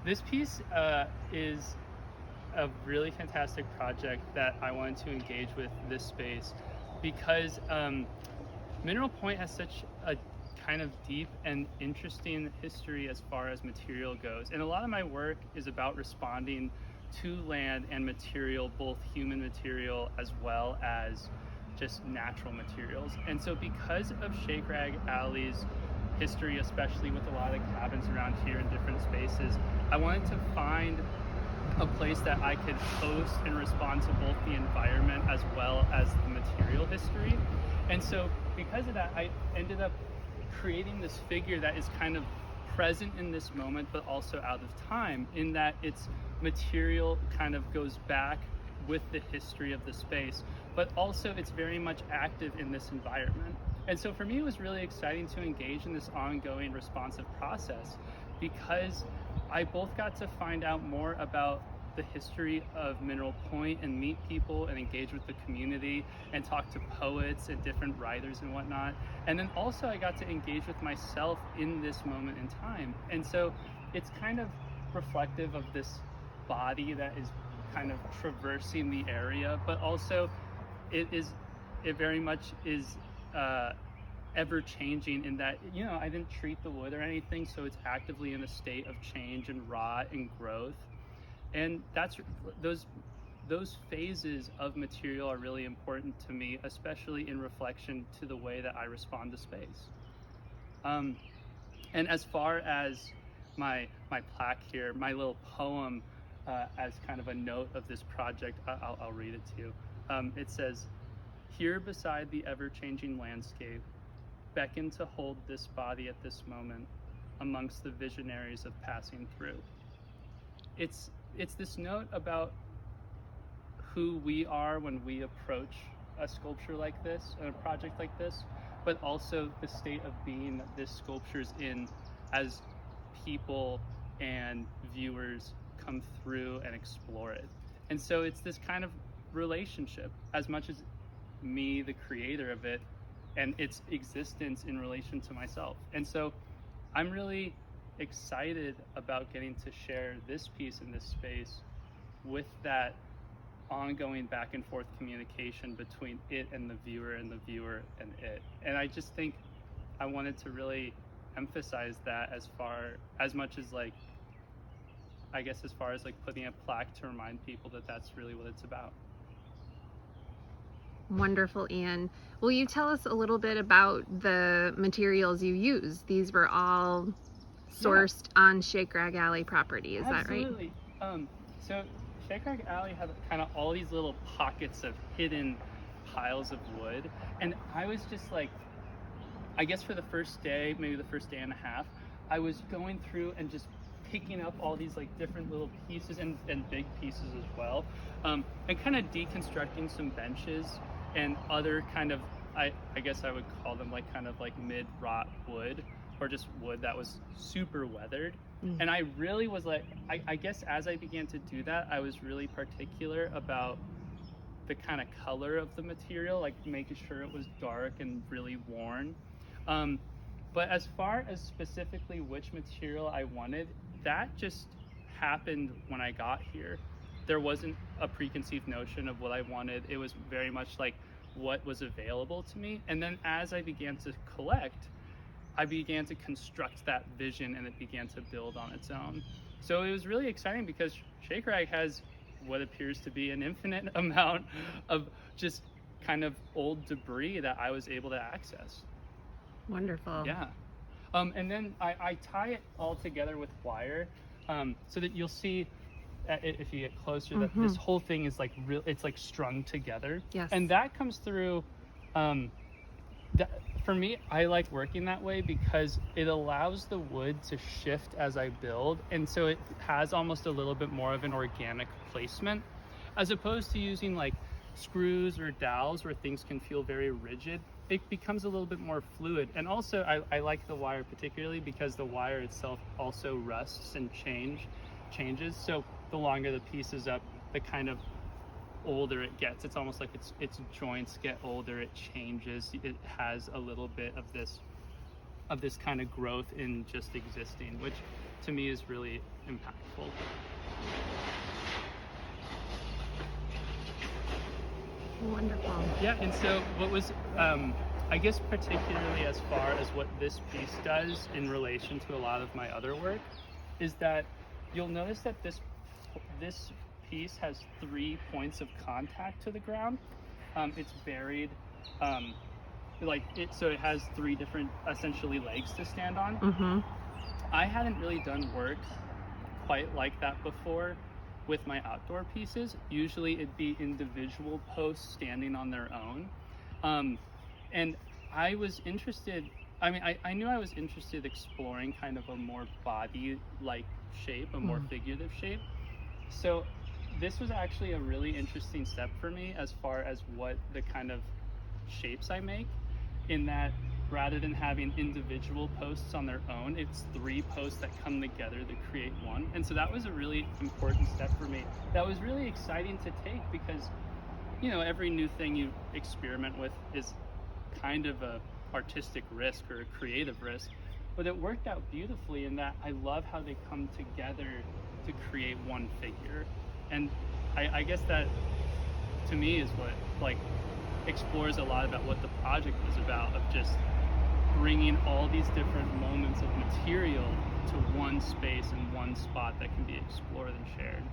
This piece is a really fantastic project that I wanted to engage with this space because Mineral Point has such a kind of deep and interesting history as far as material goes. And a lot of my work is about responding to land and material, both human material as well as just natural materials. And so because of Shakerag Alley's history, especially with a lot of the cabins around here in different spaces, I wanted to find a place that I could host and respond to both the environment as well as the material history. And so because of that, I ended up creating this figure that is kind of present in this moment, but also out of time, in that its material kind of goes back with the history of the space, but also it's very much active in this environment. And so for me, it was really exciting to engage in this ongoing responsive process because I both got to find out more about the history of Mineral Point and meet people and engage with the community and talk to poets and different writers and whatnot. And then also I got to engage with myself in this moment in time. And so it's kind of reflective of this body that is kind of traversing the area, but also it very much is ever changing in that, you know, I didn't treat the wood or anything, so it's actively in a state of change and rot and growth. And that's those phases of material are really important to me, especially in reflection to the way that I respond to space. And as far as my plaque here, my little poem as kind of a note of this project, I'll read it to you. It says, "Here beside the ever-changing landscape, beckon to hold this body at this moment amongst the visionaries of passing through." It's this note about who we are when we approach a sculpture like this and a project like this, but also the state of being that this sculpture's in as people and viewers come through and explore it. And so it's this kind of relationship, as much as me, the creator of it, and its existence in relation to myself. And so I'm really excited about getting to share this piece in this space with that ongoing back and forth communication between it and the viewer and it. And I just think I wanted to really emphasize that as much as like, I guess as far as like putting a plaque to remind people that that's really what it's about. Wonderful, Ian. Will you tell us a little bit about the materials you use? These were all sourced on Shakerag Alley property, is that right? Absolutely. So Shakerag Alley had kind of all these little pockets of hidden piles of wood, and I was just like, I guess for the first day, maybe the first day and a half, I was going through and just picking up all these like different little pieces and big pieces as well, and kind of deconstructing some benches and other kind of, I guess I would call them like kind of like mid-rot wood, or just wood that was super weathered. And I really was like, I guess as I began to do that, I was really particular about the kind of color of the material, like making sure it was dark and really worn. But as far as specifically which material I wanted, that just happened when I got here. There wasn't a preconceived notion of what I wanted. It was very much like what was available to me. And then as I began to collect, I began to construct that vision and it began to build on its own. So it was really exciting because Shakerag has what appears to be an infinite amount of just kind of old debris that I was able to access. Wonderful. Yeah. And then I tie it all together with wire, so that you'll see if you get closer that this whole thing is like it's like strung together. Yes. And that comes through, for me, I like working that way because it allows the wood to shift as I build. And so it has almost a little bit more of an organic placement, as opposed to using like screws or dowels where things can feel very rigid. It becomes a little bit more fluid. And also I like the wire particularly because the wire itself also rusts and changes. So the longer the piece is up, the kind of older it gets. It's almost like its joints get older, it changes, it has a little bit of this kind of growth in just existing, which to me is really impactful. Wonderful. Yeah, and so what was, I guess particularly as far as what this piece does in relation to a lot of my other work, is that you'll notice that this piece has 3 points of contact to the ground. It's buried, so it has 3 different essentially legs to stand on. Mm-hmm. I hadn't really done work quite like that before with my outdoor pieces. Usually it'd be individual posts standing on their own. And I was interested, I knew I was interested exploring kind of a more body-like shape, a more figurative shape. So this was actually a really interesting step for me as far as what the kind of shapes I make, in that rather than having individual posts on their own, it's 3 posts that come together to create one. And so that was a really important step for me. That was really exciting to take because, you know, every new thing you experiment with is kind of a artistic risk or a creative risk, but it worked out beautifully in that I love how they come together to create one figure. And I guess that to me is what like explores a lot about what the project was about, of just bringing all these different moments of material to one space and one spot that can be explored and shared.